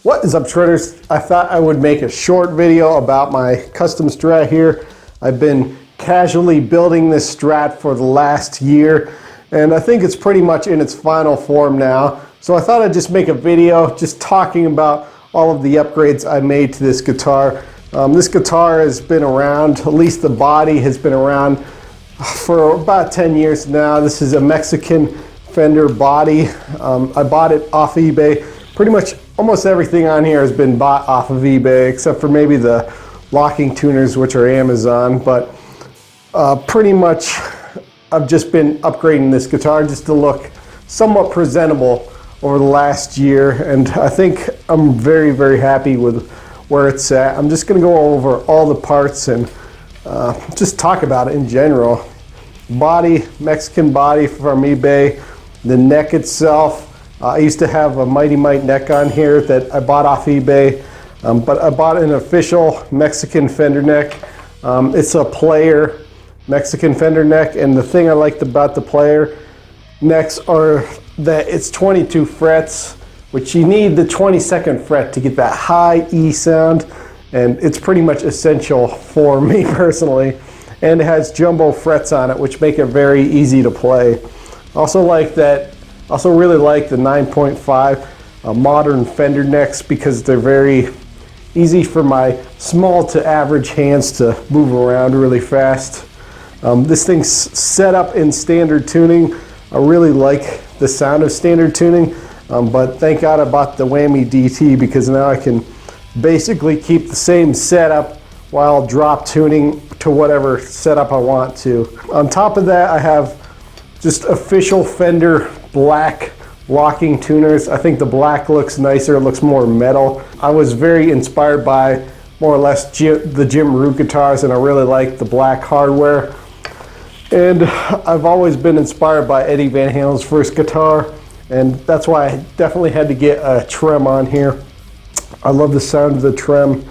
What is up, Shredders? I thought I would make a short video about my custom Strat here. I've been casually building this Strat for the last year, and I think it's pretty much in its final form now. So I thought I'd just make a video just talking about all of the upgrades I made to this guitar. This guitar has been around, at least the body has been around for about 10 years now. This is a Mexican Fender body. I bought it off eBay. Pretty much almost everything on here has been bought off of eBay, except for maybe the locking tuners, which are Amazon. But pretty much I've just been upgrading this guitar just to look somewhat presentable over the last year, and I think I'm very, very happy with where it's at. I'm just going to go over all the parts and just talk about it in general. Body, Mexican body from eBay. The neck itself, I used to have a Mighty Mite neck on here that I bought off eBay, but I bought an official Mexican Fender neck. It's a player Mexican Fender neck, and the thing I liked about the player necks are that it's 22 frets, which you need the 22nd fret to get that high E sound, and it's pretty much essential for me personally. And it has jumbo frets on it, which make it very easy to play. Also really like the 9.5 modern Fender necks because they're very easy for my small to average hands to move around really fast. This thing's set up in standard tuning. I really like the sound of standard tuning, but thank God I bought the Whammy DT because now I can basically keep the same setup while drop tuning to whatever setup I want to. On top of that, I have just official Fender black locking tuners. I think the black looks nicer, it looks more metal. I was very inspired by more or less the Jim Root guitars, and I really like the black hardware. And I've always been inspired by Eddie Van Halen's first guitar, and that's why I definitely had to get a trem on here. I love the sound of the trem,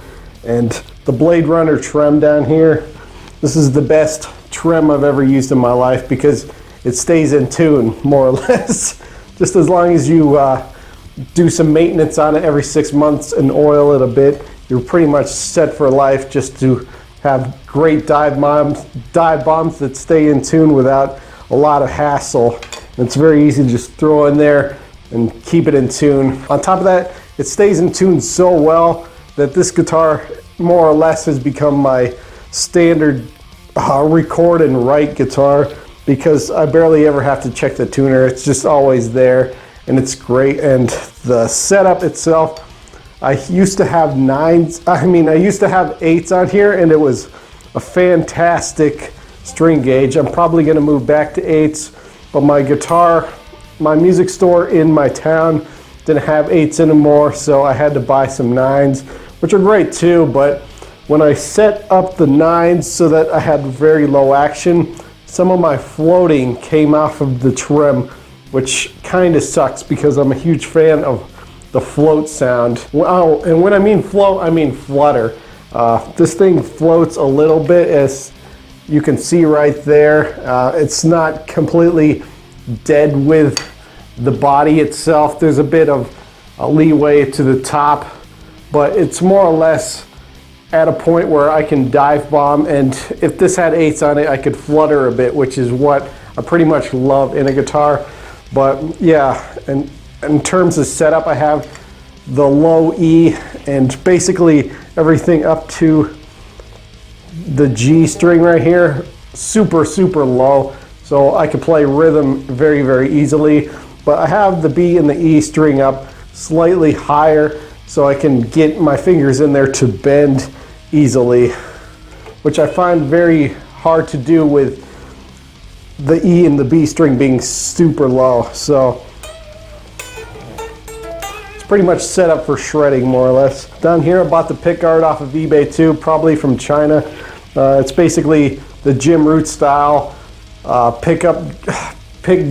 and the BladeRunner trem down here. This is the best trem I've ever used in my life because it stays in tune, more or less. Just as long as you do some maintenance on it every 6 months and oil it a bit, you're pretty much set for life just to have great dive bombs that stay in tune without a lot of hassle. And it's very easy to just throw in there and keep it in tune. On top of that, it stays in tune so well that this guitar more or less has become my standard record and write guitar, because I barely ever have to check the tuner. It's just always there, and it's great. And the setup itself, I used to have I used to have 8s on here, and it was a fantastic string gauge. I'm probably gonna move back to 8s, but my music store in my town didn't have 8s anymore, so I had to buy some 9s, which are great too, but when I set up the 9s so that I had very low action, some of my floating came off of the trem, which kind of sucks because I'm a huge fan of the float sound. Wow, and when I mean float, I mean flutter. This thing floats a little bit, as you can see right there. It's not completely dead with the body itself. There's a bit of a leeway to the top, but it's more or less at a point where I can dive bomb, and if this had 8s on it, I could flutter a bit, which is what I pretty much love in a guitar. But yeah, and in terms of setup, I have the low E and basically everything up to the G string right here, super, super low, so I can play rhythm very, very easily. But I have the B and the E string up slightly higher so I can get my fingers in there to bend easily, which I find very hard to do with the E and the B string being super low. So it's pretty much set up for shredding, more or less. Down here I bought the pickguard off of eBay too, probably from China. It's basically the Jim Root style pick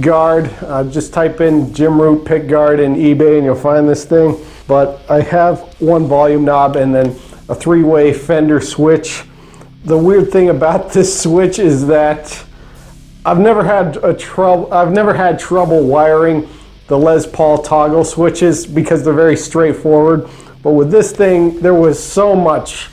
guard. Just type in Jim Root pick guard in eBay and you'll find this thing. But I have one volume knob and then a 3-way Fender switch. The weird thing about this switch is that I've never had trouble wiring the Les Paul toggle switches because they're very straightforward. But with this thing, there was so much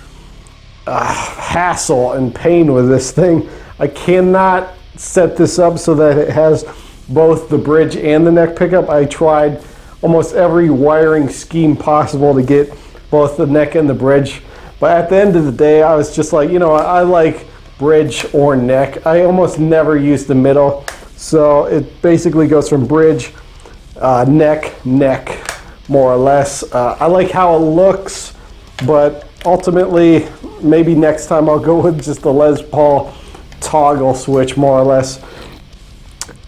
hassle and pain with this thing. I cannot set this up so that it has both the bridge and the neck pickup. I tried almost every wiring scheme possible to get both the neck and the bridge. But at the end of the day, I was just like, you know, I like bridge or neck. I almost never use the middle. So it basically goes from bridge, neck, neck, more or less. I like how it looks, but ultimately, maybe next time I'll go with just the Les Paul toggle switch, more or less.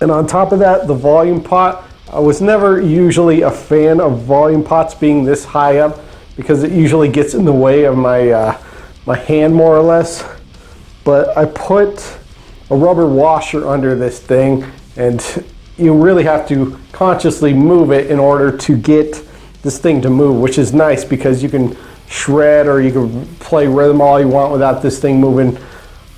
And on top of that, the volume pot. I was never usually a fan of volume pots being this high up because it usually gets in the way of my my hand, more or less. But I put a rubber washer under this thing, and you really have to consciously move it in order to get this thing to move, which is nice because you can shred or you can play rhythm all you want without this thing moving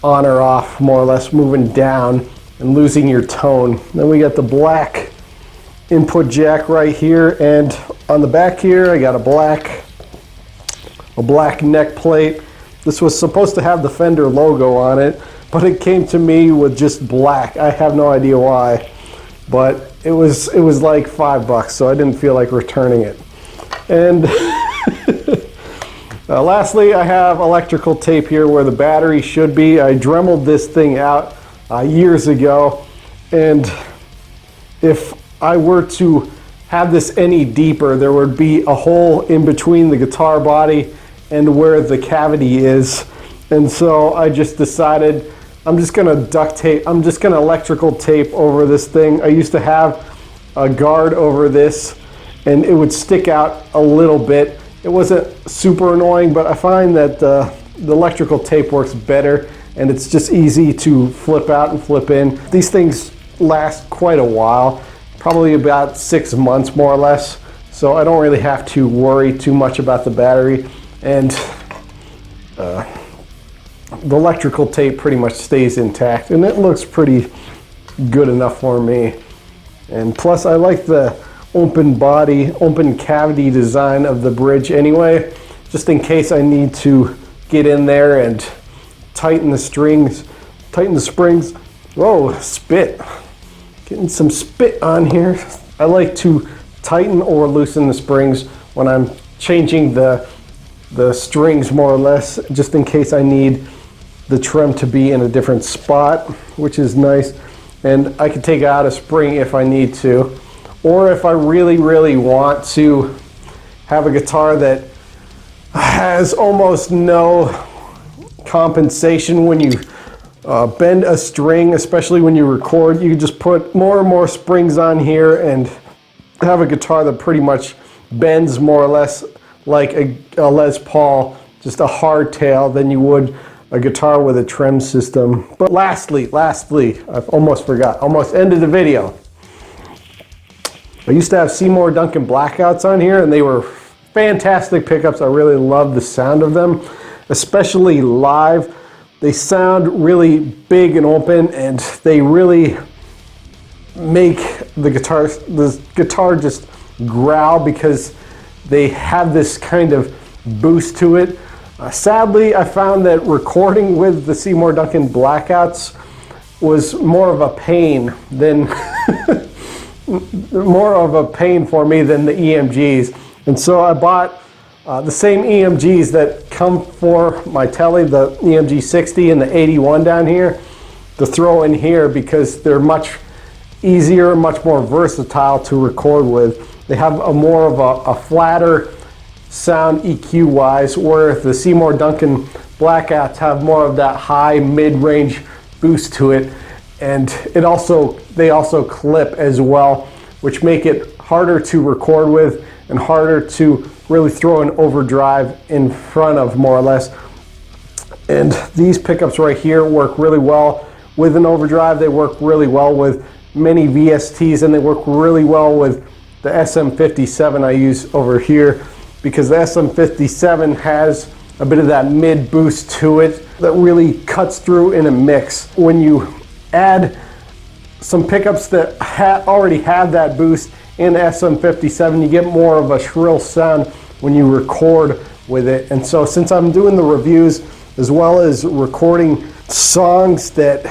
on or off, more or less moving down and losing your tone. Then we got the black input jack right here, and on the back here I got a black neck plate. This was supposed to have the Fender logo on it, but it came to me with just black. I have no idea why, but it was like $5, so I didn't feel like returning it. And lastly, I have electrical tape here where the battery should be. I dremeled this thing out years ago, and if I were to have this any deeper, there would be a hole in between the guitar body and where the cavity is. And so I just decided I'm just gonna duct tape, I'm just gonna electrical tape over this thing. I used to have a guard over this and it would stick out a little bit. It wasn't super annoying, but I find that the electrical tape works better and it's just easy to flip out and flip in. These things last quite a while, probably about 6 months more or less. So I don't really have to worry too much about the battery, and the electrical tape pretty much stays intact and it looks pretty good enough for me. And plus I like the open body, open cavity design of the bridge anyway, just in case I need to get in there and tighten the strings, tighten the springs. Whoa, spit. Getting some spit on here. I like to tighten or loosen the springs when I'm changing the strings, more or less, just in case I need the trem to be in a different spot, which is nice. And I can take out a spring if I need to. Or if I really, really want to have a guitar that has almost no compensation when you bend a string, especially when you record, you can just put more and more springs on here and have a guitar that pretty much bends more or less like a Les Paul, just a hardtail, than you would a guitar with a trem system. But lastly, I've almost forgot, almost ended the video. I used to have Seymour Duncan Blackouts on here and they were fantastic pickups. I really love the sound of them, especially live. They sound really big and open and they really make the guitar just growl because they have this kind of boost to it. Sadly, I found that recording with the Seymour Duncan Blackouts was more of a pain than more of a pain for me than the EMGs. And so I bought the same EMGs that come for my Tele, the EMG 60 and the 81 down here, to throw in here because they're much easier, much more versatile to record with. They have a more of a flatter sound EQ wise, where the Seymour Duncan Blackouts have more of that high mid-range boost to it, and they also clip as well, which make it harder to record with and harder to really throw an overdrive in front of, more or less. And these pickups right here work really well with an overdrive. They work really well with many VSTs, and they work really well with the SM57 I use over here, because the SM57 has a bit of that mid boost to it that really cuts through in a mix. When you add some pickups that already have that boost in SM57, you get more of a shrill sound when you record with it. And so since I'm doing the reviews as well as recording songs that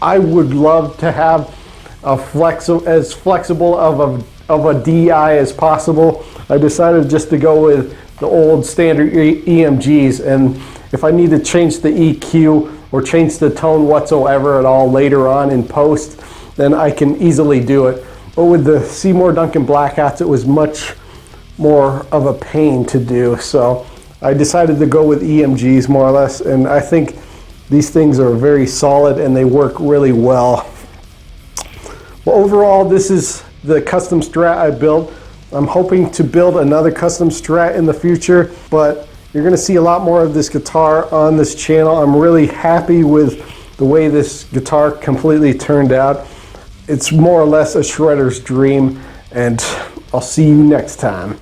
I would love to have as flexible of a DI as possible, I decided just to go with the old standard EMGs. And if I need to change the EQ or change the tone whatsoever at all later on in post, then I can easily do it. But with the Seymour Duncan Blackouts, it was much more of a pain to do. So I decided to go with EMGs more or less, and I think these things are very solid and they work really well. Well, overall, this is the custom Strat I built. I'm hoping to build another custom Strat in the future, but you're gonna see a lot more of this guitar on this channel. I'm really happy with the way this guitar completely turned out. It's more or less a shredder's dream, and I'll see you next time.